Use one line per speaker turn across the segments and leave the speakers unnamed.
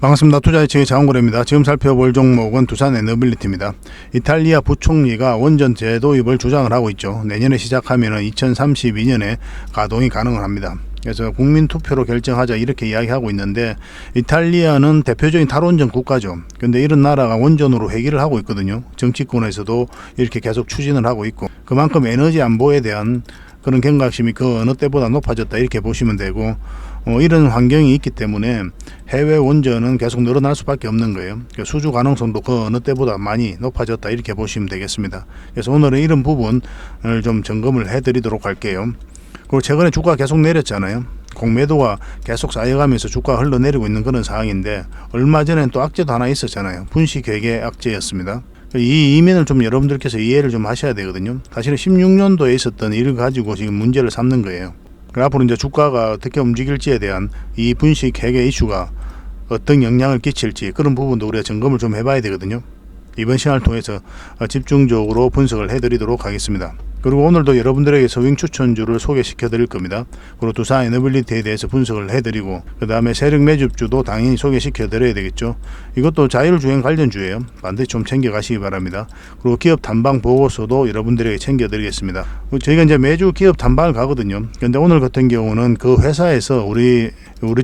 반갑습니다. 투자의측의 장원고래입니다. 지금 살펴볼 종목은 두산 에너빌리티입니다. 이탈리아 부총리가 원전제 도입을 주장을 하고 있죠. 내년에 시작하면 2032년에 가동이 가능을 합니다. 그래서 국민투표로 결정하자 이렇게 이야기하고 있는데, 이탈리아는 대표적인 탈원전 국가죠. 근데 이런 나라가 원전으로 회귀를 하고 있거든요. 정치권에서도 이렇게 계속 추진을 하고 있고, 그만큼 에너지 안보에 대한 그런 경각심이 그 어느 때보다 높아졌다 이렇게 보시면 되고, 이런 환경이 있기 때문에 해외 원전은 계속 늘어날 수밖에 없는 거예요. 수주 가능성도 그 어느 때보다 많이 높아졌다 이렇게 보시면 되겠습니다. 그래서 오늘은 이런 부분을 좀 점검을 해드리도록 할게요. 그리고 최근에 주가 계속 내렸잖아요. 공매도가 계속 쌓여가면서 주가가 흘러내리고 있는 그런 상황인데, 얼마 전엔 또 악재도 하나 있었잖아요. 분식회계 악재였습니다. 이 이면을 좀 여러분들께서 이해를 좀 하셔야 되거든요. 사실은 16년도에 있었던 일을 가지고 지금 문제를 삼는 거예요. 앞으로 이제 주가가 어떻게 움직일지에 대한 이 분식 회계 이슈가 어떤 영향을 끼칠지, 그런 부분도 우리가 점검을 좀 해봐야 되거든요. 이번 시간을 통해서 집중적으로 분석을 해드리도록 하겠습니다. 그리고 오늘도 여러분들에게 서윙 추천주를 소개시켜 드릴 겁니다. 그리고 두산 에너빌리티에 대해서 분석을 해드리고, 그 다음에 세력 매집주도 당연히 소개시켜 드려야 되겠죠. 이것도 자율주행 관련주예요. 반드시 좀 챙겨 가시기 바랍니다. 그리고 기업 탐방 보고서도 여러분들에게 챙겨 드리겠습니다. 저희가 이제 매주 기업 탐방을 가거든요. 근데 오늘 같은 경우는 그 회사에서 우리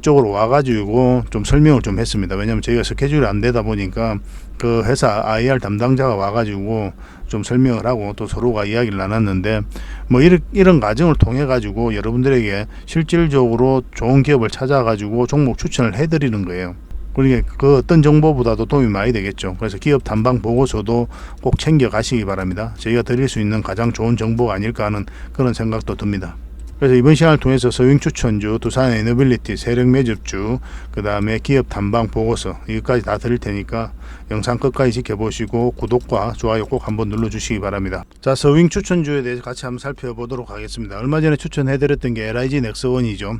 쪽으로 와가지고 좀 설명을 좀 했습니다. 왜냐면 저희가 스케줄이 안 되다 보니까 그 회사 IR 담당자가 와가지고 좀 설명을 하고 또 서로가 이야기를 나눴는데, 뭐 이런 과정을 통해 가지고 여러분들에게 실질적으로 좋은 기업을 찾아가지고 종목 추천을 해드리는 거예요. 그러니까 그 어떤 정보보다도 도움이 많이 되겠죠. 그래서 기업 탐방 보고서도 꼭 챙겨 가시기 바랍니다. 저희가 드릴 수 있는 가장 좋은 정보가 아닐까 하는 그런 생각도 듭니다. 그래서 이번 시간을 통해서 서윙 추천주, 두산 에너빌리티, 세력 매집주, 그 다음에 기업 탐방 보고서, 이것까지 다 드릴 테니까 영상 끝까지 지켜보시고 구독과 좋아요 꼭 한번 눌러주시기 바랍니다. 자, 서윙 추천주에 대해서 같이 한번 살펴보도록 하겠습니다. 얼마 전에 추천해드렸던 게 LIG 넥스원이죠.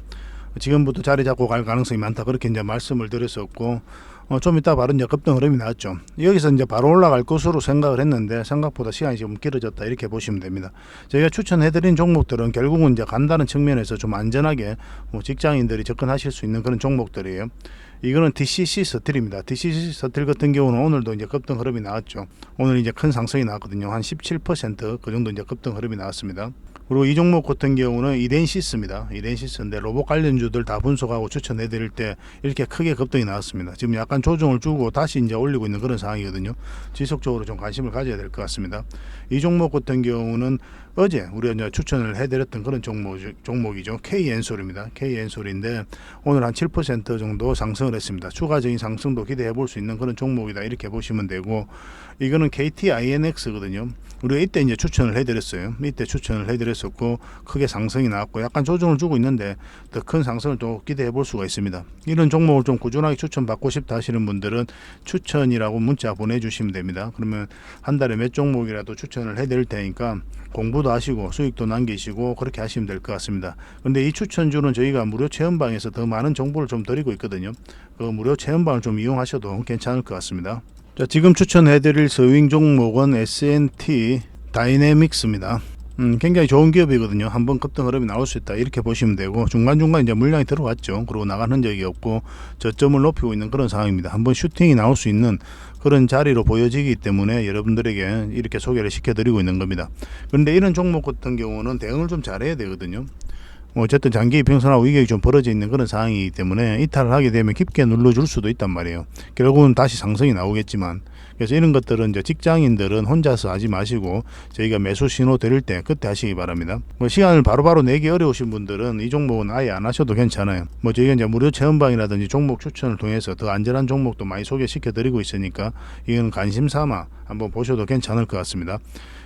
지금부터 자리 잡고 갈 가능성이 많다, 그렇게 이제 말씀을 드렸었고, 좀 이따 바로 이제 급등 흐름이 나왔죠. 여기서 이제 바로 올라갈 것으로 생각을 했는데 생각보다 시간이 좀 길어졌다 이렇게 보시면 됩니다. 저희가 추천해드린 종목들은 결국은 이제 간다는 측면에서 좀 안전하게 직장인들이 접근하실 수 있는 그런 종목들이에요. 이거는 DCC 스틸입니다. DCC 스틸 같은 경우는 오늘도 이제 급등 흐름이 나왔죠. 오늘 이제 큰 상승이 나왔거든요. 한 17% 정도 이제 급등 흐름이 나왔습니다. 그리고 이 종목 같은 경우는 이덴시스입니다. 이덴시스인데 로봇 관련주들 다 분석하고 추천해 드릴 때 이렇게 크게 급등이 나왔습니다. 지금 약간 조정을 주고 다시 이제 올리고 있는 그런 상황이거든요. 지속적으로 좀 관심을 가져야 될 것 같습니다. 이 종목 같은 경우는 어제 우리가 이제 추천을 해드렸던 그런 종목이죠. K엔솔입니다. K엔솔인데 오늘 한 7% 정도 상승을 했습니다. 추가적인 상승도 기대해 볼 수 있는 그런 종목이다 이렇게 보시면 되고, 이거는 KTINX거든요. 우리가 이때 이제 추천을 해드렸어요. 이때 추천을 해드렸었고 크게 상승이 나왔고 약간 조정을 주고 있는데 더 큰 상승을 또 기대해 볼 수가 있습니다. 이런 종목을 좀 꾸준하게 추천받고 싶다 하시는 분들은 추천이라고 문자 보내주시면 됩니다. 그러면 한 달에 몇 종목이라도 추천을 해드릴 테니까 공부도 하시고 수익도 남기시고 그렇게 하시면 될 것 같습니다. 근데 이 추천주는 저희가 무료 체험방에서 더 많은 정보를 좀 드리고 있거든요. 그 무료 체험방을 좀 이용하셔도 괜찮을 것 같습니다. 자, 지금 추천해드릴 서윙 종목은 S&T 다이내믹스입니다. 굉장히 좋은 기업이거든요. 한번 급등 흐름이 나올 수 있다 이렇게 보시면 되고, 중간중간 이제 물량이 들어왔죠. 그리고 나간 흔적이 없고 저점을 높이고 있는 그런 상황입니다. 한번 슈팅이 나올 수 있는 그런 자리로 보여지기 때문에 여러분들에게 이렇게 소개를 시켜드리고 있는 겁니다. 그런데 이런 종목 같은 경우는 대응을 좀 잘해야 되거든요. 어쨌든 장기 이평선하고 위격이 좀 벌어져 있는 그런 상황이기 때문에 이탈을 하게 되면 깊게 눌러줄 수도 있단 말이에요. 결국은 다시 상승이 나오겠지만, 그래서 이런 것들은 이제 직장인들은 혼자서 하지 마시고 저희가 매수 신호 드릴 때 그때 하시기 바랍니다. 시간을 바로바로 내기 어려우신 분들은 이 종목은 아예 안 하셔도 괜찮아요. 저희가 이제 무료 체험방이라든지 종목 추천을 통해서 더 안전한 종목도 많이 소개시켜 드리고 있으니까 이건 관심 삼아 한번 보셔도 괜찮을 것 같습니다.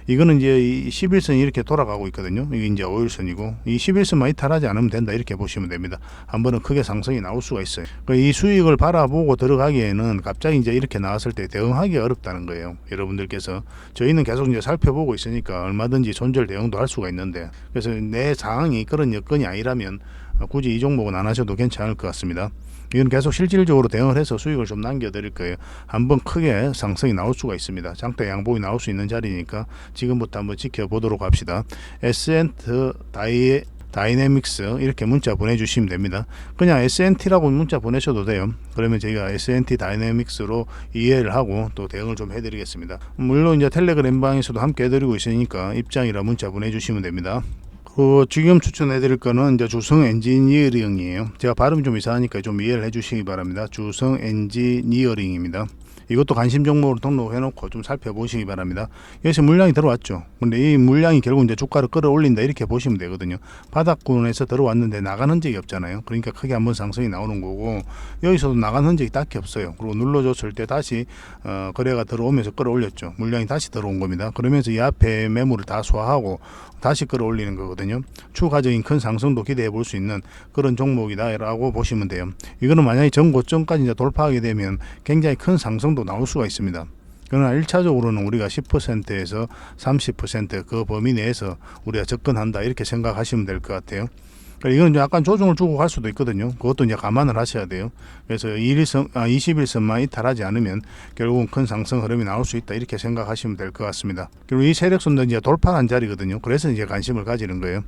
이거는 이제 11선이 이렇게 돌아가고 있거든요. 이게 이제 5일선이고 이 11선만 이탈하지 않으면 된다 이렇게 보시면 됩니다. 한 번은 크게 상승이 나올 수가 있어요. 이 수익을 바라보고 들어가기에는 갑자기 이제 이렇게 나왔을 때 대응하기 어렵다는 거예요. 여러분들께서 저희는 계속 이제 살펴보고 있으니까 얼마든지 손절 대응도 할 수가 있는데, 그래서 내 상황이 그런 여건이 아니라면 굳이 이 종목은 안 하셔도 괜찮을 것 같습니다. 이건 계속 실질적으로 대응을 해서 수익을 좀 남겨드릴 거예요. 한번 크게 상승이 나올 수가 있습니다. 장대 양봉이 나올 수 있는 자리니까 지금부터 한번 지켜보도록 합시다. S&T 다이내믹스 이렇게 문자 보내주시면 됩니다. 그냥 SNT라고 문자 보내셔도 돼요. 그러면 저희가 SNT 다이내믹스로 이해를 하고 또 대응을 좀 해드리겠습니다. 물론 이제 텔레그램 방에서도 함께 해드리고 있으니까 입장이라 문자 보내주시면 됩니다. 지금 추천해드릴 거는 이제 주성 엔지니어링이에요. 제가 발음이 좀 이상하니까 좀 이해를 해주시기 바랍니다. 주성 엔지니어링입니다. 이것도 관심 종목으로 등록해놓고 좀 살펴보시기 바랍니다. 여기서 물량이 들어왔죠. 근데 이 물량이 결국 이제 주가를 끌어올린다 이렇게 보시면 되거든요. 바닥권에서 들어왔는데 나간 흔적이 없잖아요. 그러니까 크게 한번 상승이 나오는 거고, 여기서도 나간 흔적이 딱히 없어요. 그리고 눌러줬을 때 다시 거래가 들어오면서 끌어올렸죠. 물량이 다시 들어온 겁니다. 그러면서 이 앞에 매물을 다 소화하고 다시 끌어올리는 거거든요. 추가적인 큰 상승도 기대해 볼 수 있는 그런 종목이다 라고 보시면 돼요. 이거는 만약에 전 고점까지 이제 돌파하게 되면 굉장히 큰 상승도 나올 수가 있습니다. 그러나 1차적으로는 우리가 10%에서 30% 그 범위 내에서 우리가 접근한다 이렇게 생각하시면 될 것 같아요. 이건 약간 조정을 주고 갈 수도 있거든요. 그것도 이제 감안을 하셔야 돼요. 그래서 21선만 이탈하지 않으면 결국은 큰 상승 흐름이 나올 수 있다 이렇게 생각하시면 될 것 같습니다. 그리고 이 세력선도 이제 돌파한 자리거든요. 그래서 이제 관심을 가지는 거예요.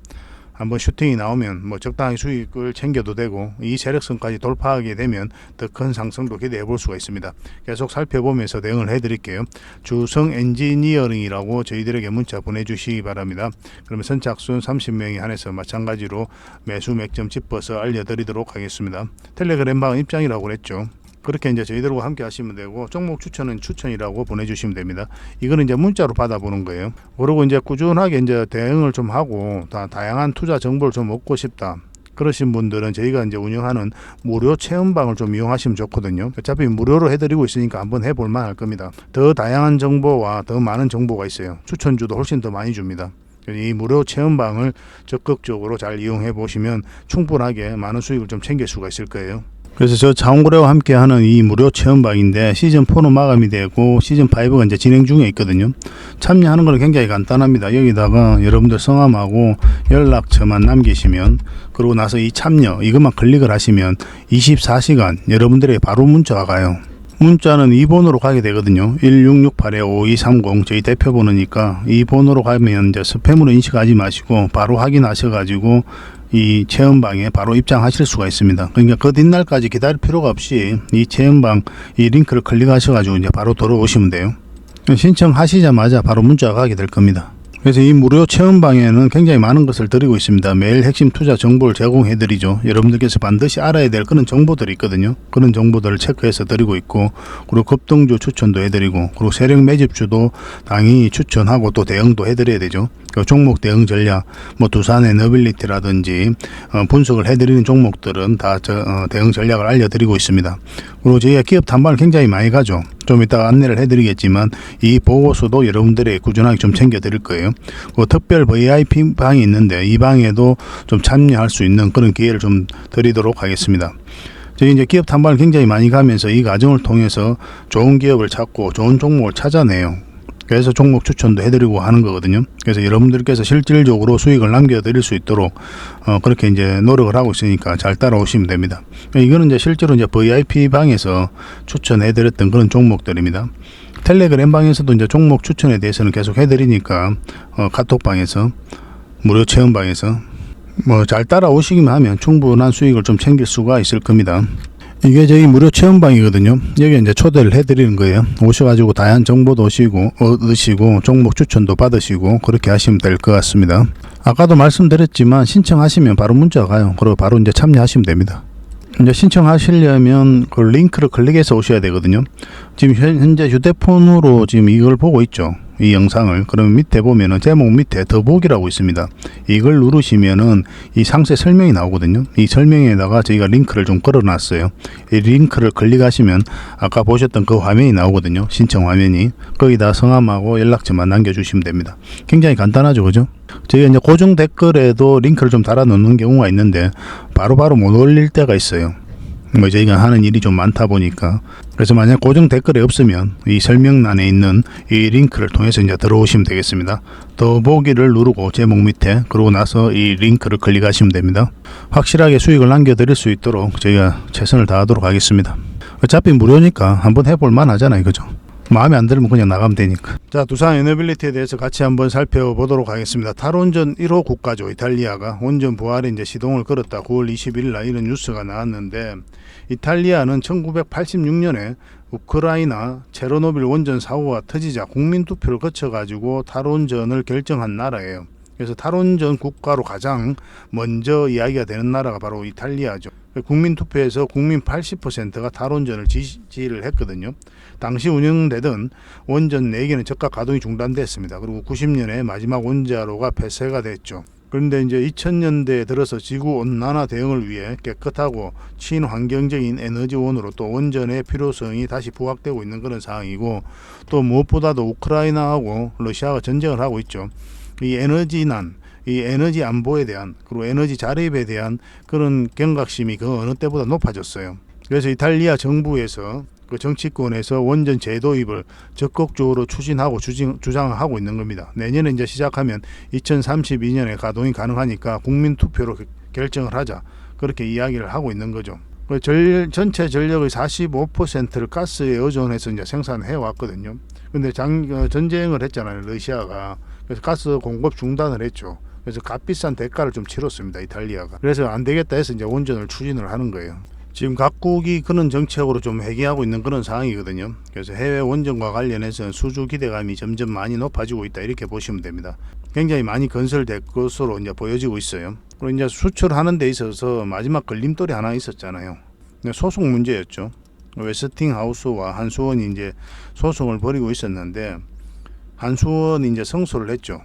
한번 슈팅이 나오면 뭐 적당히 수익을 챙겨도 되고, 이 세력선까지 돌파하게 되면 더 큰 상승도 기대해 볼 수가 있습니다. 계속 살펴보면서 대응을 해 드릴게요. 주성 엔지니어링이라고 저희들에게 문자 보내주시기 바랍니다. 그러면 선착순 30명이 한해서 마찬가지로 매수 맥점 짚어서 알려드리도록 하겠습니다. 텔레그램 방 입장이라고 그랬죠. 그렇게 이제 저희들과 함께 하시면 되고, 종목 추천은 추천이라고 보내주시면 됩니다. 이거는 이제 문자로 받아보는 거예요. 그리고 이제 꾸준하게 이제 대응을 좀 하고 다양한 투자 정보를 좀 얻고 싶다 그러신 분들은 저희가 이제 운영하는 무료 체험방을 좀 이용하시면 좋거든요. 어차피 무료로 해드리고 있으니까 한번 해볼 만할 겁니다. 더 다양한 정보와 더 많은 정보가 있어요. 추천주도 훨씬 더 많이 줍니다. 이 무료 체험방을 적극적으로 잘 이용해 보시면 충분하게 많은 수익을 좀 챙길 수가 있을 거예요. 그래서 저 자원거래와 함께하는 이 무료 체험방인데 시즌4는 마감이 되고 시즌5가 이제 진행 중에 있거든요. 참여하는 건 굉장히 간단합니다. 여기다가 여러분들 성함하고 연락처만 남기시면, 그러고 나서 이 참여 이것만 클릭을 하시면 24시간 여러분들에게 바로 문자가 가요. 문자는 이 번호로 가게 되거든요. 1668-5230 저희 대표 번호니까 이 번호로 가면 이제 스팸으로 인식하지 마시고 바로 확인하셔가지고 이 체험방에 바로 입장하실 수가 있습니다. 그러니까 그 뒷날까지 기다릴 필요가 없이 이 체험방 이 링크를 클릭하셔가지고 이제 바로 들어오시면 돼요. 신청하시자마자 바로 문자가 가게 될 겁니다. 그래서 이 무료 체험방에는 굉장히 많은 것을 드리고 있습니다. 매일 핵심 투자 정보를 제공해 드리죠. 여러분들께서 반드시 알아야 될 그런 정보들이 있거든요. 그런 정보들을 체크해서 드리고 있고, 그리고 급등주 추천도 해드리고, 그리고 세력 매집주도 당연히 추천하고 또 대응도 해드려야 되죠. 그 종목 대응 전략, 뭐 두산 에너빌리티라든지 분석을 해드리는 종목들은 다 대응 전략을 알려드리고 있습니다. 그리고 저희가 기업 탐방을 굉장히 많이 가죠. 좀 이따가 안내를 해드리겠지만 이 보고서도 여러분들에게 꾸준하게 좀 챙겨드릴 거예요. 그 특별 VIP 방이 있는데 이 방에도 좀 참여할 수 있는 그런 기회를 좀 드리도록 하겠습니다. 저희 이제 기업 탐방을 굉장히 많이 가면서 이 과정을 통해서 좋은 기업을 찾고 좋은 종목을 찾아내요. 그래서 종목 추천도 해드리고 하는 거거든요. 그래서 여러분들께서 실질적으로 수익을 남겨드릴 수 있도록 그렇게 이제 노력을 하고 있으니까 잘 따라오시면 됩니다. 이거는 이제 실제로 이제 VIP 방에서 추천해드렸던 그런 종목들입니다. 텔레그램 방에서도 이제 종목 추천에 대해서는 계속 해드리니까 카톡방에서 무료 체험방에서 뭐 잘 따라오시기만 하면 충분한 수익을 좀 챙길 수가 있을 겁니다. 이게 저희 무료 체험방이거든요. 여기 이제 초대를 해드리는 거예요. 오셔가지고 다양한 정보도 얻으시고 종목 추천도 받으시고 그렇게 하시면 될 것 같습니다. 아까도 말씀드렸지만 신청하시면 바로 문자가 가요. 그리고 바로 이제 참여하시면 됩니다. 이제 신청하시려면 그 링크를 클릭해서 오셔야 되거든요. 지금 현재 휴대폰으로 지금 이걸 보고 있죠. 이 영상을. 그러면 밑에 보면은 제목 밑에 더보기라고 있습니다. 이걸 누르시면은 이 상세 설명이 나오거든요. 이 설명에다가 저희가 링크를 좀 걸어놨어요. 이 링크를 클릭하시면 아까 보셨던 그 화면이 나오거든요. 신청 화면이. 거기다 성함하고 연락처만 남겨주시면 됩니다. 굉장히 간단하죠, 그죠? 저희가 이제 고정 댓글에도 링크를 좀 달아 놓는 경우가 있는데 바로바로 못 올릴 때가 있어요. 뭐 저희가 하는 일이 좀 많다 보니까. 그래서 만약 고정 댓글이 없으면 이 설명란에 있는 이 링크를 통해서 이제 들어오시면 되겠습니다. 더보기를 누르고 제목 밑에, 그러고 나서 이 링크를 클릭하시면 됩니다. 확실하게 수익을 남겨드릴 수 있도록 저희가 최선을 다하도록 하겠습니다. 어차피 무료니까 한번 해볼 만 하잖아요, 그죠? 마음에 안 들면 그냥 나가면 되니까. 자, 두산 에너빌리티에 대해서 같이 한번 살펴보도록 하겠습니다. 탈원전 1호 국가죠. 이탈리아가 원전 부활에 이제 시동을 걸었다. 9월 20일 날 이런 뉴스가 나왔는데, 이탈리아는 1986년에 우크라이나 체르노빌 원전 사고가 터지자 국민투표를 거쳐가지고 탈원전을 결정한 나라예요. 그래서 탈원전 국가로 가장 먼저 이야기가 되는 나라가 바로 이탈리아죠. 국민투표에서 국민 80%가 탈원전을 지지를 했거든요. 당시 운영되던 원전 4개는 즉각 가동이 중단됐습니다. 그리고 90년에 마지막 원자로가 폐쇄가 됐죠. 그런데 이제 2000년대에 들어서 지구 온난화 대응을 위해 깨끗하고 친환경적인 에너지원으로 또 원전의 필요성이 다시 부각되고 있는 그런 상황이고, 또 무엇보다도 우크라이나하고 러시아가 전쟁을 하고 있죠. 이 에너지난, 이 에너지 안보에 대한, 그리고 에너지 자립에 대한 그런 경각심이 그 어느 때보다 높아졌어요. 그래서 이탈리아 정부에서, 그 정치권에서 원전 재도입을 적극적으로 추진하고 주장하고 있는 겁니다. 내년에 이제 시작하면 2032년에 가동이 가능하니까 국민 투표로 결정을 하자, 그렇게 이야기를 하고 있는 거죠. 전체 전력의 45%를 가스에 의존해서 이제 생산해 왔거든요. 근데 전쟁을 했잖아요, 러시아가. 그래서 가스 공급 중단을 했죠. 그래서 값비싼 대가를 좀 치렀습니다, 이탈리아가. 그래서 안 되겠다 해서 이제 원전을 추진을 하는 거예요. 지금 각국이 그런 정책으로 좀 회귀하고 있는 그런 상황이거든요. 그래서 해외 원전과 관련해서 수주 기대감이 점점 많이 높아지고 있다, 이렇게 보시면 됩니다. 굉장히 많이 건설될 것으로 이제 보여지고 있어요. 그리고 이제 수출하는 데 있어서 마지막 걸림돌이 하나 있었잖아요. 소송 문제였죠. 웨스팅하우스와 한수원이 이제 소송을 벌이고 있었는데, 한수원이 이제 승소를 했죠.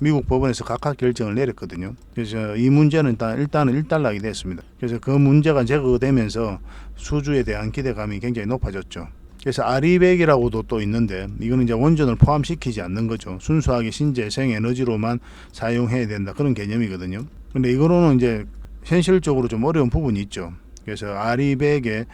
미국 법원에서 각하 결정을 내렸거든요. 그래서 이 문제는 일단은 일단락이 됐습니다. 그래서 그 문제가 제거되면서 수주에 대한 기대감이 굉장히 높아졌죠. 그래서 아리백이라고도 또 있는데, 이거는 이제 원전을 포함시키지 않는 거죠. 순수하게 신재생 에너지로만 사용해야 된다, 그런 개념이거든요. 근데 이거로는 이제 현실적으로 좀 어려운 부분이 있죠. 그래서 아리백의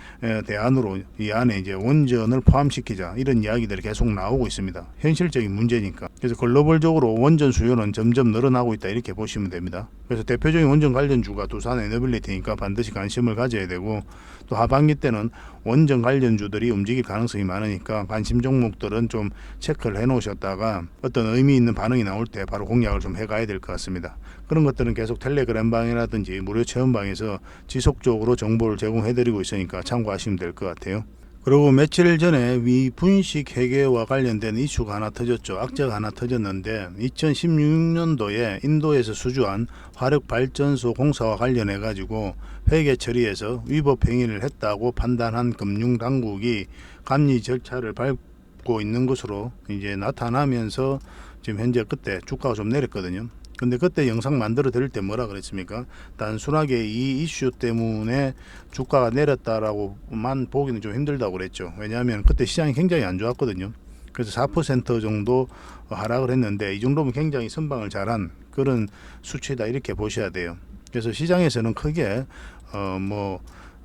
대안으로 이 안에 이제 원전을 포함시키자, 이런 이야기들이 계속 나오고 있습니다. 현실적인 문제니까. 그래서 글로벌적으로 원전 수요는 점점 늘어나고 있다, 이렇게 보시면 됩니다. 그래서 대표적인 원전 관련주가 두산 에너빌리티니까 반드시 관심을 가져야 되고, 또 하반기 때는 원전 관련주들이 움직일 가능성이 많으니까 관심 종목들은 좀 체크를 해 놓으셨다가 어떤 의미 있는 반응이 나올 때 바로 공략을 좀 해가야 될 것 같습니다. 그런 것들은 계속 텔레그램방이라든지 무료 체험방에서 지속적으로 정보를 제공해 드리고 있으니까 참고하시면 될 것 같아요. 그리고 며칠 전에 위 분식 회계와 관련된 이슈가 하나 터졌죠. 악재가 하나 터졌는데, 2016년도에 인도에서 수주한 화력발전소 공사와 관련해 가지고 회계 처리에서 위법 행위를 했다고 판단한 금융당국이 감리 절차를 밟고 있는 것으로 이제 나타나면서 지금 현재 그때 주가가 좀 내렸거든요. 근데 그때 영상 만들어 드릴 때 뭐라 그랬습니까? 단순하게 이 이슈 때문에 주가가 내렸다라고만 보기는 좀 힘들다고 그랬죠. 왜냐하면 그때 시장이 굉장히 안 좋았거든요. 그래서 4% 정도 하락을 했는데, 이 정도면 굉장히 선방을 잘한 그런 수치다, 이렇게 보셔야 돼요. 그래서 시장에서는 크게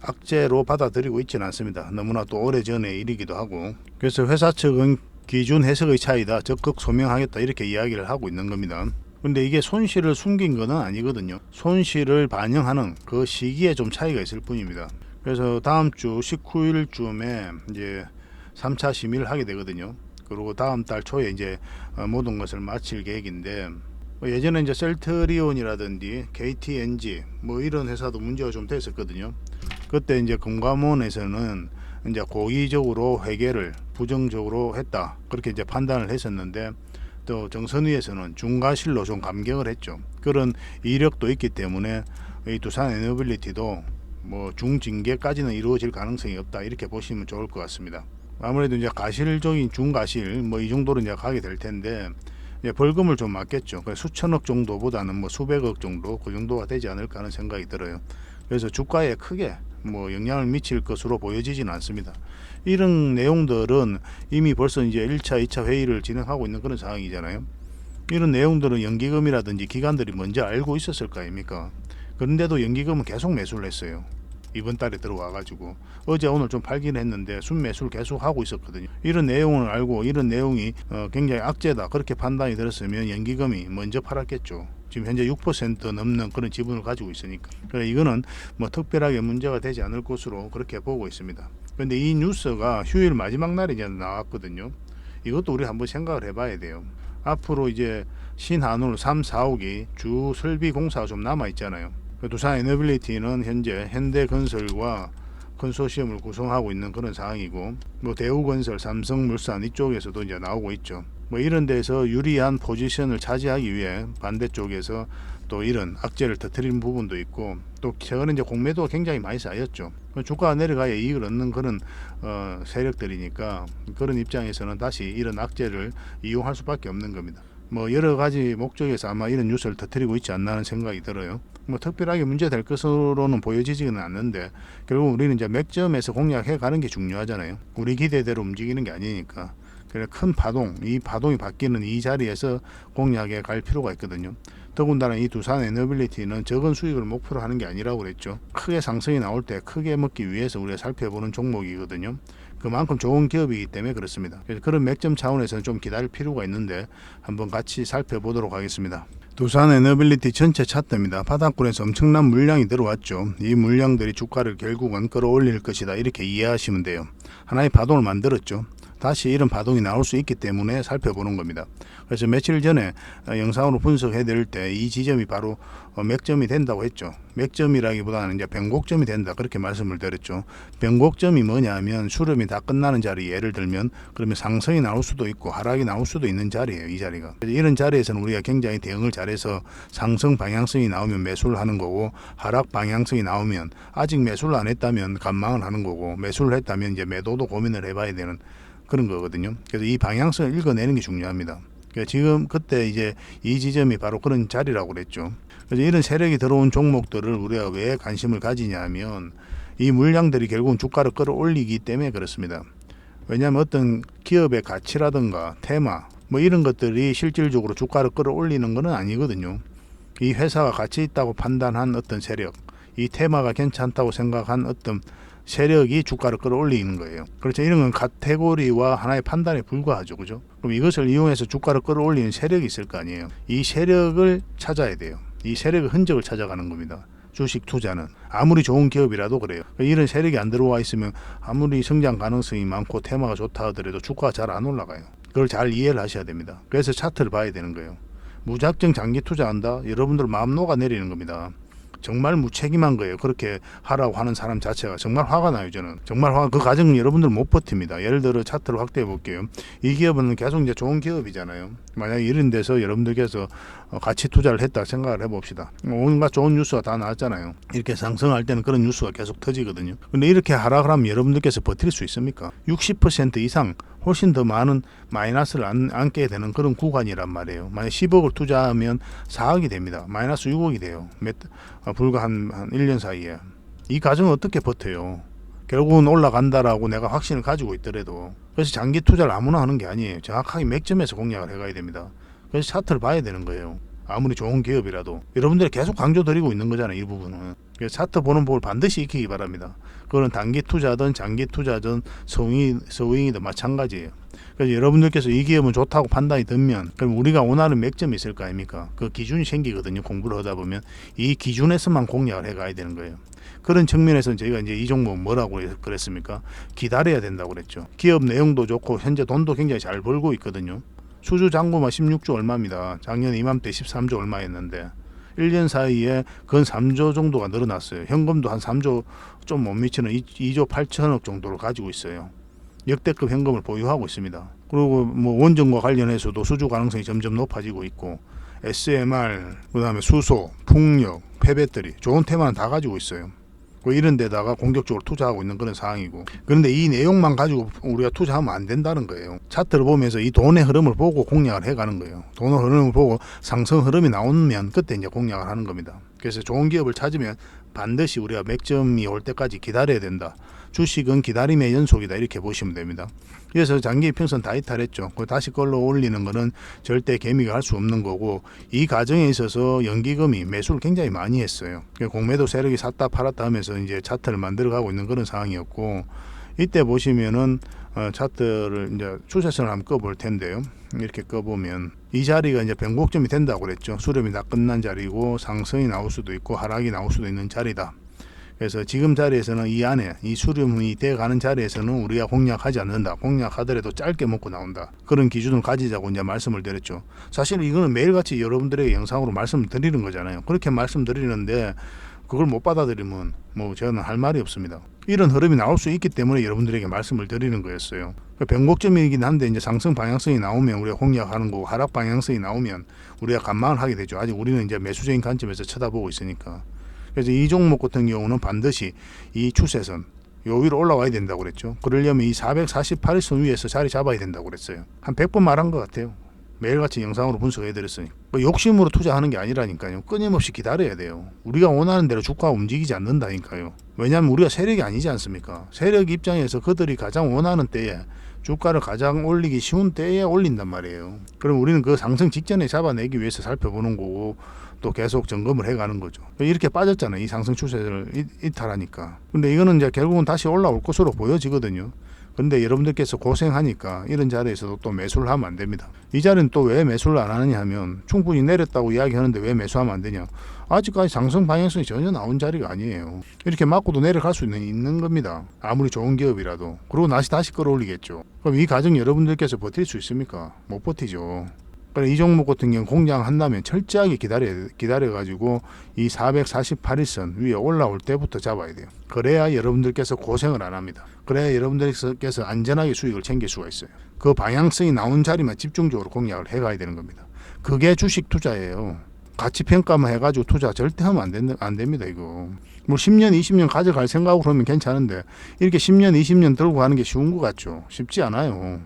악재로 받아들이고 있지는 않습니다. 너무나 또 오래전의 일이기도 하고. 그래서 회사 측은 기준 해석의 차이다, 적극 소명하겠다, 이렇게 이야기를 하고 있는 겁니다. 근데 이게 손실을 숨긴 건 아니거든요. 손실을 반영하는 그 시기에 좀 차이가 있을 뿐입니다. 그래서 다음 주 19일쯤에 이제 3차 심의를 하게 되거든요. 그리고 다음 달 초에 이제 모든 것을 마칠 계획인데, 예전에 이제 셀트리온이라든지 KTNG 이런 회사도 문제가 좀 됐었거든요. 그때 이제 금감원에서는 이제 고의적으로 회계를 부정적으로 했다, 그렇게 이제 판단을 했었는데, 또 정선위에서는 중과실로 좀 감경을 했죠. 그런 이력도 있기 때문에 이 두산 에너빌리티도 중징계까지는 이루어질 가능성이 없다, 이렇게 보시면 좋을 것 같습니다. 아무래도 이제 가실적인 중과실 이 정도로 이제 가게 될 텐데, 이제 벌금을 좀 맞겠죠. 수천억 정도보다는 수백억 정도, 그 정도가 되지 않을까 하는 생각이 들어요. 그래서 주가에 크게 영향을 미칠 것으로 보여지지는 않습니다. 이런 내용들은 이미 벌써 이제 1차, 2차 회의를 진행하고 있는 그런 상황이잖아요. 이런 내용들은 연기금이라든지 기관들이 먼저 알고 있었을 거 아닙니까? 그런데도 연기금은 계속 매수를 했어요. 이번 달에 들어와가지고 어제 오늘 좀 팔긴 했는데 순매수를 계속 하고 있었거든요. 이런 내용을 알고 이런 내용이 굉장히 악재다, 그렇게 판단이 들었으면 연기금이 먼저 팔았겠죠. 지금 현재 6% 넘는 그런 지분을 가지고 있으니까. 그래 이거는 특별하게 문제가 되지 않을 것으로 그렇게 보고 있습니다. 근데 이 뉴스가 휴일 마지막 날에 이제 나왔거든요. 이것도 우리 한번 생각을 해봐야 돼요. 앞으로 이제 신한울 3, 4호기 주 설비 공사가 좀 남아 있잖아요. 두산 에너빌리티는 현재 현대건설과 컨소시엄을 구성하고 있는 그런 상황이고, 뭐 대우건설, 삼성물산 이쪽에서도 이제 나오고 있죠. 뭐 이런 데서 유리한 포지션을 차지하기 위해 반대쪽에서 또 이런 악재를 터뜨리는 부분도 있고, 또 최근에 이제 공매도가 굉장히 많이 쌓였죠. 주가가 내려가야 이익을 얻는 그런 세력들이니까, 그런 입장에서는 다시 이런 악재를 이용할 수밖에 없는 겁니다. 뭐 여러 가지 목적에서 아마 이런 뉴스를 터뜨리고 있지 않나 하는 생각이 들어요. 뭐 특별하게 문제될 것으로는 보여지지는 않는데, 결국 우리는 이제 맥점에서 공략해 가는 게 중요하잖아요. 우리 기대대로 움직이는 게 아니니까. 그래, 큰 파동, 이 파동이 바뀌는 이 자리에서 공략해 갈 필요가 있거든요. 더군다나 이 두산 에너빌리티는 적은 수익을 목표로 하는 게 아니라고 그랬죠. 크게 상승이 나올 때 크게 먹기 위해서 우리가 살펴보는 종목이거든요. 그만큼 좋은 기업이기 때문에 그렇습니다. 그래서 그런 맥점 차원에서는 좀 기다릴 필요가 있는데 한번 같이 살펴보도록 하겠습니다. 두산 에너빌리티 전체 차트입니다. 바닥권에서 엄청난 물량이 들어왔죠. 이 물량들이 주가를 결국은 끌어올릴 것이다, 이렇게 이해하시면 돼요. 하나의 파동을 만들었죠. 다시 이런 파동이 나올 수 있기 때문에 살펴보는 겁니다. 그래서 며칠 전에 영상으로 분석해 드릴 때 이 지점이 바로 맥점이 된다고 했죠. 맥점이라기보다는 이제 변곡점이 된다, 그렇게 말씀을 드렸죠. 변곡점이 뭐냐 하면 수렴이 다 끝나는 자리, 예를 들면 그러면 상승이 나올 수도 있고 하락이 나올 수도 있는 자리예요, 이 자리가. 이런 자리에서는 우리가 굉장히 대응을 잘해서 상승 방향성이 나오면 매수를 하는 거고, 하락 방향성이 나오면 아직 매수를 안 했다면 관망을 하는 거고, 매수를 했다면 이제 매도도 고민을 해봐야 되는 그런 거거든요. 그래서 이 방향성을 읽어내는 게 중요합니다. 그러니까 지금 그때 이제 이 지점이 바로 그런 자리라고 그랬죠. 그래서 이런 세력이 들어온 종목들을 우리가 왜 관심을 가지냐 하면, 이 물량들이 결국은 주가를 끌어올리기 때문에 그렇습니다. 왜냐하면 어떤 기업의 가치라든가 테마 뭐 이런 것들이 실질적으로 주가를 끌어올리는 것은 아니거든요. 이 회사가 가치 있다고 판단한 어떤 세력, 이 테마가 괜찮다고 생각한 어떤 세력이 주가를 끌어올리는 거예요. 그렇죠. 이런 건 카테고리와 하나의 판단에 불과하죠. 그죠? 그럼 이것을 이용해서 주가를 끌어올리는 세력이 있을 거 아니에요. 이 세력을 찾아야 돼요. 이 세력의 흔적을 찾아가는 겁니다. 주식 투자는 아무리 좋은 기업이라도 그래요. 이런 세력이 안 들어와 있으면 아무리 성장 가능성이 많고 테마가 좋다 하더라도 주가가 잘 안 올라가요. 그걸 잘 이해를 하셔야 됩니다. 그래서 차트를 봐야 되는 거예요. 무작정 장기 투자한다? 여러분들 마음 녹아내리는 겁니다. 정말 무책임한 거예요. 그렇게 하라고 하는 사람 자체가 정말 화가 나요. 저는 정말 그 과정은 여러분들 못 버팁니다. 예를 들어 차트를 확대해 볼게요. 이 기업은 계속 이제 좋은 기업이잖아요. 만약에 이런 데서 여러분들께서 가치 투자를 했다 생각을 해봅시다. 온갖 좋은 뉴스가 다 나왔잖아요. 이렇게 상승할 때는 그런 뉴스가 계속 터지거든요. 근데 이렇게 하락을 하면 여러분들께서 버틸 수 있습니까? 60% 이상 훨씬 더 많은 마이너스를 안게 되는 그런 구간이란 말이에요. 만약 10억을 투자하면 4억이 됩니다. 마이너스 6억이 돼요. 불과 한 1년 사이에. 이 과정을 어떻게 버텨요? 결국은 올라간다라고 내가 확신을 가지고 있더라도. 그래서 장기 투자를 아무나 하는 게 아니에요. 정확하게 맥점에서 공략을 해가야 됩니다. 그래서 차트를 봐야 되는 거예요. 아무리 좋은 기업이라도. 여러분들이 계속 강조드리고 있는 거잖아요, 이 부분은. 그래서 차트 보는 법을 반드시 익히기 바랍니다. 그거는 단기 투자든 장기 투자든 서윙이든 마찬가지예요. 그래서 여러분들께서 이 기업은 좋다고 판단이 들면, 그럼 우리가 원하는 맥점이 있을 거 아닙니까? 그 기준이 생기거든요. 공부를 하다 보면 이 기준에서만 공략을 해가야 되는 거예요. 그런 측면에서는 저희가 이제 이 종목 뭐라고 그랬습니까? 기다려야 된다고 그랬죠. 기업 내용도 좋고 현재 돈도 굉장히 잘 벌고 있거든요. 수주 잔고만 16조 얼마입니다. 작년 이맘때 13조 얼마였는데 1년 사이에 근 3조 정도가 늘어났어요. 현금도 한 3조 좀 못 미치는 2조 8천억 정도를 가지고 있어요. 역대급 현금을 보유하고 있습니다. 그리고 뭐 원전과 관련해서도 수주 가능성이 점점 높아지고 있고, SMR, 그다음에 수소, 풍력, 폐배터리 좋은 테마는 다 가지고 있어요. 이런 데다가 공격적으로 투자하고 있는 그런 상황이고, 그런데 이 내용만 가지고 우리가 투자하면 안 된다는 거예요. 차트를 보면서 이 돈의 흐름을 보고 공략을 해가는 거예요. 돈의 흐름을 보고 상승 흐름이 나오면 그때 이제 공략을 하는 겁니다. 그래서 좋은 기업을 찾으면 반드시 우리가 맥점이 올 때까지 기다려야 된다. 주식은 기다림의 연속이다, 이렇게 보시면 됩니다. 그래서 장기 평선 다 이탈했죠. 다시 끌어 올리는 거는 절대 개미가 할 수 없는 거고, 이 과정에 있어서 연기금이 매수를 굉장히 많이 했어요. 공매도 세력이 샀다 팔았다 하면서 이제 차트를 만들어가고 있는 그런 상황이었고, 이때 보시면은 차트를 이제 추세선을 한번 꺼볼 텐데요. 이렇게 꺼보면 이 자리가 이제 변곡점이 된다고 그랬죠. 수렴이 다 끝난 자리고 상승이 나올 수도 있고 하락이 나올 수도 있는 자리다. 그래서 지금 자리에서는 이 안에 이 수렴이 돼가는 자리에서는 우리가 공략하지 않는다. 공략하더라도 짧게 먹고 나온다. 그런 기준을 가지자고 이제 말씀을 드렸죠. 사실 이거는 매일같이 여러분들에게 영상으로 말씀드리는 거잖아요. 그렇게 말씀드리는데 그걸 못 받아들이면 뭐 저는 할 말이 없습니다. 이런 흐름이 나올 수 있기 때문에 여러분들에게 말씀을 드리는 거였어요. 변곡점이긴 한데 이제 상승 방향성이 나오면 우리가 공략하는 거고, 하락 방향성이 나오면 우리가 관망을 하게 되죠. 아직 우리는 이제 매수적인 관점에서 쳐다보고 있으니까. 그래서 이 종목 같은 경우는 반드시 이 추세선 요 위로 올라와야 된다고 그랬죠. 그러려면 이 448선 위에서 자리 잡아야 된다고 그랬어요. 한 100번 말한 것 같아요. 매일같이 영상으로 분석해드렸으니 욕심으로 투자하는 게 아니라니까요. 끊임없이 기다려야 돼요. 우리가 원하는 대로 주가가 움직이지 않는다니까요. 왜냐하면 우리가 세력이 아니지 않습니까? 세력 입장에서 그들이 가장 원하는 때에, 주가를 가장 올리기 쉬운 때에 올린단 말이에요. 그럼 우리는 그 상승 직전에 잡아내기 위해서 살펴보는 거고, 또 계속 점검을 해가는 거죠. 이렇게 빠졌잖아요. 이 상승 추세를 이탈하니까. 근데 이거는 이제 결국은 다시 올라올 것으로 보여지거든요. 근데 여러분들께서 고생하니까 이런 자리에서도 또 매수를 하면 안 됩니다. 이 자리는 또 왜 매수를 안 하느냐 하면, 충분히 내렸다고 이야기하는데 왜 매수하면 안 되냐. 아직까지 상승 방향성이 전혀 나온 자리가 아니에요. 이렇게 맞고도 내려갈 수 있는 겁니다. 아무리 좋은 기업이라도. 그리고 다시 끌어올리겠죠. 그럼 이 과정 여러분들께서 버틸 수 있습니까? 못 버티죠. 이 종목 같은 경우 공략한다면 철저하게 기다려가지고 이 448일선 위에 올라올 때부터 잡아야 돼요. 그래야 여러분들께서 고생을 안 합니다. 그래야 여러분들께서 안전하게 수익을 챙길 수가 있어요. 그 방향성이 나온 자리만 집중적으로 공략을 해가야 되는 겁니다. 그게 주식 투자예요. 가치 평가만 해가지고 투자 절대 하면 안 됩니다. 이거 뭐 10년 20년 가져갈 생각하고 그러면 괜찮은데, 이렇게 10년 20년 들고 가는 게 쉬운 것 같죠? 쉽지 않아요.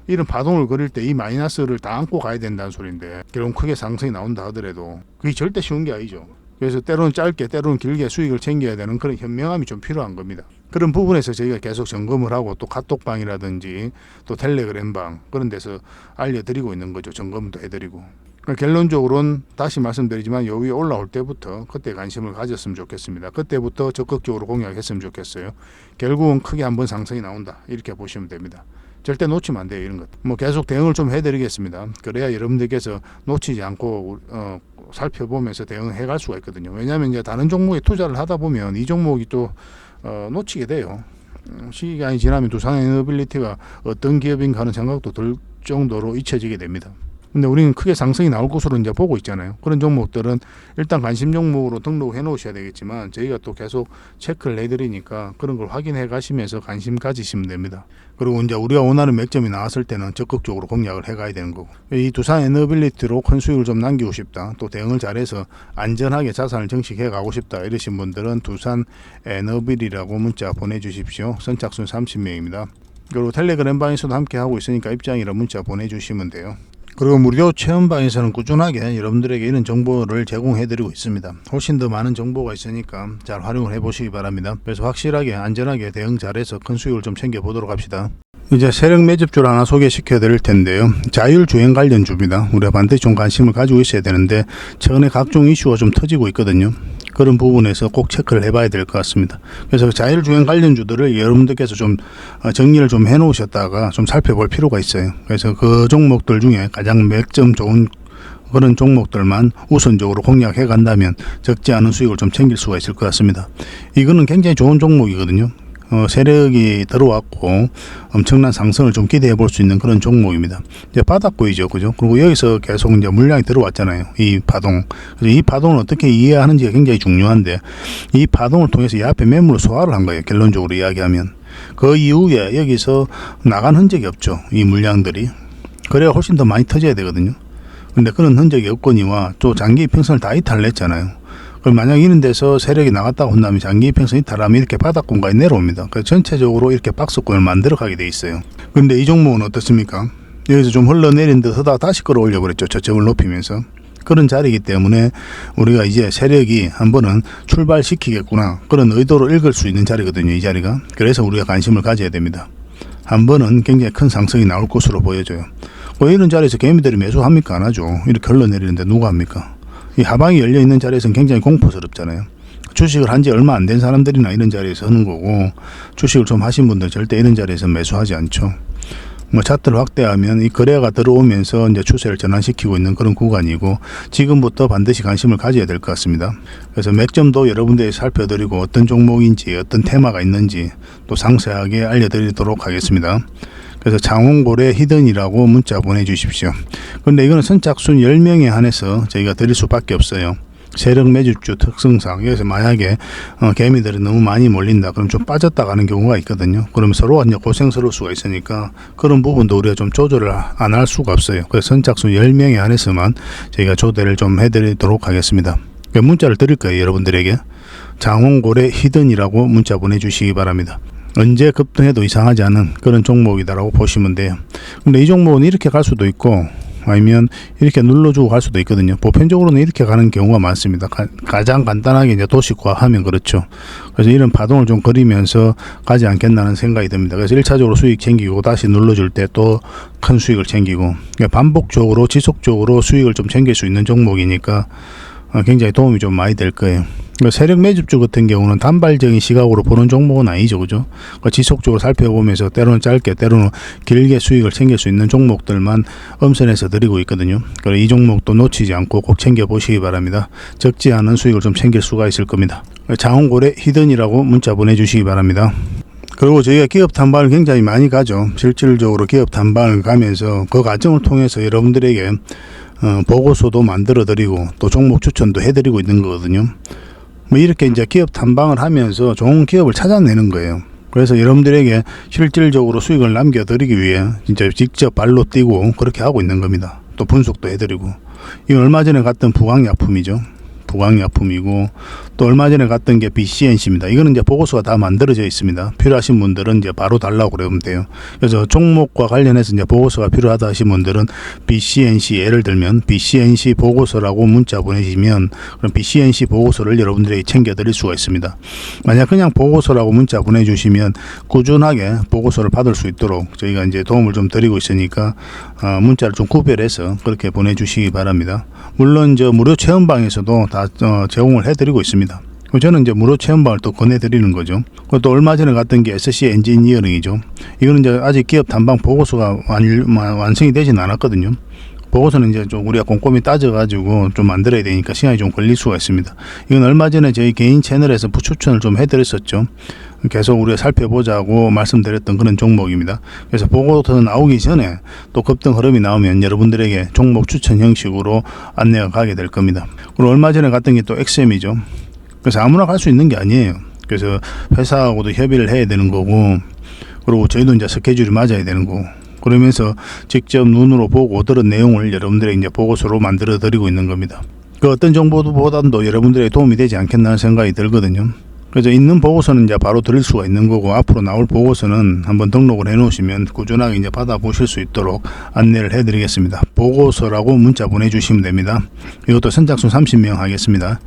이런 파동을 그릴 때 이 마이너스를 다 안고 가야 된다는 소리인데, 결국 크게 상승이 나온다 하더라도 그게 절대 쉬운 게 아니죠. 그래서 때로는 짧게 때로는 길게 수익을 챙겨야 되는 그런 현명함이 좀 필요한 겁니다. 그런 부분에서 저희가 계속 점검을 하고, 또 카톡방이라든지 또 텔레그램방 그런 데서 알려드리고 있는 거죠. 점검도 해드리고. 그러니까 결론적으로는 다시 말씀드리지만 요 위에 올라올 때부터 그때 관심을 가졌으면 좋겠습니다. 그때부터 적극적으로 공략했으면 좋겠어요. 결국은 크게 한번 상승이 나온다, 이렇게 보시면 됩니다. 절대 놓치면 안 돼요. 이런 것 뭐 계속 대응을 좀 해드리겠습니다. 그래야 여러분들께서 놓치지 않고 살펴보면서 대응해 갈 수가 있거든요. 왜냐하면 이제 다른 종목에 투자를 하다 보면 이 종목이 또 놓치게 돼요. 시간이 지나면 두산에너빌리티가 어떤 기업인가 하는 생각도 들 정도로 잊혀지게 됩니다. 근데 우리는 크게 상승이 나올 것으로 이제 보고 있잖아요. 그런 종목들은 일단 관심 종목으로 등록해 놓으셔야 되겠지만, 저희가 또 계속 체크를 해드리니까 그런 걸 확인해 가시면서 관심 가지시면 됩니다. 그리고 이제 우리가 원하는 맥점이 나왔을 때는 적극적으로 공략을 해 가야 되는 거고, 이 두산에너빌리티로 큰 수익을 좀 남기고 싶다, 또 대응을 잘해서 안전하게 자산을 정식해 가고 싶다 이러신 분들은 두산에너빌이라고 문자 보내주십시오. 선착순 30명입니다. 그리고 텔레그램방에서도 함께 하고 있으니까 입장이라 문자 보내주시면 돼요. 그리고 무료 체험방에서는 꾸준하게 여러분들에게 이런 정보를 제공해드리고 있습니다. 훨씬 더 많은 정보가 있으니까 잘 활용을 해보시기 바랍니다. 그래서 확실하게 안전하게 대응 잘해서 큰 수익을 좀 챙겨보도록 합시다. 이제 세력 매집주를 하나 소개시켜 드릴 텐데요. 자율주행 관련주입니다. 우리가 반드시 좀 관심을 가지고 있어야 되는데, 최근에 각종 이슈가 좀 터지고 있거든요. 그런 부분에서 꼭 체크를 해봐야 될 것 같습니다. 그래서 자율주행 관련주들을 여러분들께서 좀 정리를 좀 해놓으셨다가 좀 살펴볼 필요가 있어요. 그래서 그 종목들 중에 가장 맥점 좋은 그런 종목들만 우선적으로 공략해 간다면 적지 않은 수익을 좀 챙길 수가 있을 것 같습니다. 이거는 굉장히 좋은 종목이거든요. 세력이 들어왔고 엄청난 상승을 좀 기대해 볼 수 있는 그런 종목입니다. 이제 바닥고이죠, 그죠? 그리고 여기서 계속 이제 물량이 들어왔잖아요. 이 파동. 그래서 이 파동을 어떻게 이해하는지가 굉장히 중요한데, 이 파동을 통해서 이 앞에 매물을 소화를 한 거예요. 결론적으로 이야기하면. 그 이후에 여기서 나간 흔적이 없죠. 이 물량들이. 그래야 훨씬 더 많이 터져야 되거든요. 근데 그런 흔적이 없거니와 또 장기 이평선을 다 이탈을 했잖아요. 그럼 만약 이런 데서 세력이 나갔다고 한다면 장기 이평선 이탈하면 이렇게 바닥 공간에 내려옵니다. 그래서 전체적으로 이렇게 박스권을 만들어 가게 돼 있어요. 근데 이 종목은 어떻습니까? 여기서 좀 흘러내린 듯 하다가 다시 끌어올려 버렸죠. 저점을 높이면서. 그런 자리이기 때문에 우리가 이제 세력이 한 번은 출발시키겠구나, 그런 의도로 읽을 수 있는 자리거든요, 이 자리가. 그래서 우리가 관심을 가져야 됩니다. 한 번은 굉장히 큰 상승이 나올 것으로 보여져요. 왜 이런 자리에서 개미들이 매수합니까? 안 하죠. 이렇게 흘러내리는데 누가 합니까? 이 하방이 열려있는 자리에서는 굉장히 공포스럽잖아요. 주식을 한 지 얼마 안 된 사람들이나 이런 자리에서 하는 거고, 주식을 좀 하신 분들 절대 이런 자리에서 매수하지 않죠. 뭐 차트를 확대하면 이 거래가 들어오면서 이제 추세를 전환시키고 있는 그런 구간이고, 지금부터 반드시 관심을 가져야 될 것 같습니다. 그래서 맥점도 여러분들이 살펴드리고 어떤 종목인지 어떤 테마가 있는지 또 상세하게 알려드리도록 하겠습니다. 그래서 장원고래 히든이라고 문자 보내주십시오. 근데 이거는 선착순 10명에 한해서 저희가 드릴 수밖에 없어요. 세력 매집주 특성상 여기서 만약에 개미들이 너무 많이 몰린다 그럼 좀 빠졌다 가는 경우가 있거든요. 그러면 서로가 이제 고생스러울 수가 있으니까 그런 부분도 우리가 좀 조절을 안 할 수가 없어요. 그래서 선착순 10명에 한해서만 저희가 조대를 좀 해드리도록 하겠습니다. 문자를 드릴 거예요. 여러분들에게 장원고래 히든이라고 문자 보내주시기 바랍니다. 언제 급등해도 이상하지 않은 그런 종목이다라고 보시면 돼요. 근데 이 종목은 이렇게 갈 수도 있고 아니면 이렇게 눌러주고 갈 수도 있거든요. 보편적으로는 이렇게 가는 경우가 많습니다. 가장 간단하게 이제 도식화 하면 그렇죠. 그래서 이런 파동을 좀 그리면서 가지 않겠나는 생각이 듭니다. 그래서 1차적으로 수익 챙기고 다시 눌러줄 때 또 큰 수익을 챙기고, 반복적으로 지속적으로 수익을 좀 챙길 수 있는 종목이니까 굉장히 도움이 좀 많이 될 거예요. 세력 매집주 같은 경우는 단발적인 시각으로 보는 종목은 아니죠, 그죠? 지속적으로 살펴보면서 때로는 짧게, 때로는 길게 수익을 챙길 수 있는 종목들만 엄선해서 드리고 있거든요. 그래서 이 종목도 놓치지 않고 꼭 챙겨 보시기 바랍니다. 적지 않은 수익을 좀 챙길 수가 있을 겁니다. 장원고래 히든이라고 문자 보내주시기 바랍니다. 그리고 저희가 기업 탐방을 굉장히 많이 가죠. 실질적으로 기업 탐방을 가면서 그 과정을 통해서 여러분들에게 보고서도 만들어 드리고 또 종목 추천도 해 드리고 있는 거거든요. 뭐 이렇게 이제 기업 탐방을 하면서 좋은 기업을 찾아내는 거예요. 그래서 여러분들에게 실질적으로 수익을 남겨 드리기 위해 진짜 직접 발로 뛰고 그렇게 하고 있는 겁니다. 또 분석도 해 드리고, 이건 얼마 전에 갔던 부광약품이죠. 부광약품이고, 또 얼마 전에 갔던 게 BCNC입니다. 이거는 이제 보고서가 다 만들어져 있습니다. 필요하신 분들은 이제 바로 달라고 그러면 돼요. 그래서 종목과 관련해서 이제 보고서가 필요하다 하신 분들은 BCNC, 예를 들면 BCNC 보고서라고 문자 보내시면 그럼 BCNC 보고서를 여러분들에게 챙겨 드릴 수가 있습니다. 만약 그냥 보고서라고 문자 보내주시면 꾸준하게 보고서를 받을 수 있도록 저희가 이제 도움을 좀 드리고 있으니까 문자를 좀 구별해서 그렇게 보내주시기 바랍니다. 물론 저 무료 체험방에서도 다 제공을 해드리고 있습니다. 저는 이제 무료 체험방을 또 권해드리는 거죠. 또 얼마 전에 갔던 게 SC 엔지니어링이죠. 이거는 이제 아직 기업 탐방 보고서가 완성이 되진 않았거든요. 보고서는 이제 좀 우리가 꼼꼼히 따져가지고 좀 만들어야 되니까 시간이 좀 걸릴 수가 있습니다. 이건 얼마 전에 저희 개인 채널에서 추천을 좀 해드렸었죠. 계속 우리가 살펴보자고 말씀드렸던 그런 종목입니다. 그래서 보고서 나오기 전에 또 급등 흐름이 나오면 여러분들에게 종목 추천 형식으로 안내가 가게 될 겁니다. 그리고 얼마 전에 갔던 게 또 XM이죠. 그래서 아무나 갈 수 있는 게 아니에요. 그래서 회사하고도 협의를 해야 되는 거고, 그리고 저희도 이제 스케줄이 맞아야 되는 거고, 그러면서 직접 눈으로 보고 들은 내용을 여러분들에게 이제 보고서로 만들어 드리고 있는 겁니다. 그 어떤 정보보다도 여러분들에게 도움이 되지 않겠나 생각이 들거든요. 그래서 있는 보고서는 이제 바로 드릴 수가 있는 거고, 앞으로 나올 보고서는 한번 등록을 해 놓으시면 꾸준하게 이제 받아보실 수 있도록 안내를 해 드리겠습니다. 보고서라고 문자 보내주시면 됩니다. 이것도 선착순 30명 하겠습니다.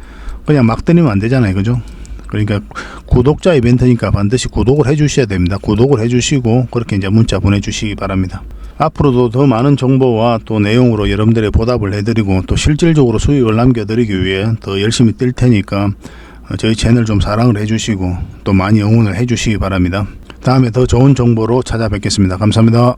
그냥 막 드리면 안 되잖아요, 그죠? 그러니까 구독자 이벤트니까 반드시 구독을 해 주셔야 됩니다. 구독을 해 주시고 그렇게 이제 문자 보내주시기 바랍니다. 앞으로도 더 많은 정보와 또 내용으로 여러분들의 보답을 해드리고 또 실질적으로 수익을 남겨드리기 위해 더 열심히 뛸 테니까 저희 채널 좀 사랑을 해주시고 또 많이 응원을 해주시기 바랍니다. 다음에 더 좋은 정보로 찾아뵙겠습니다. 감사합니다.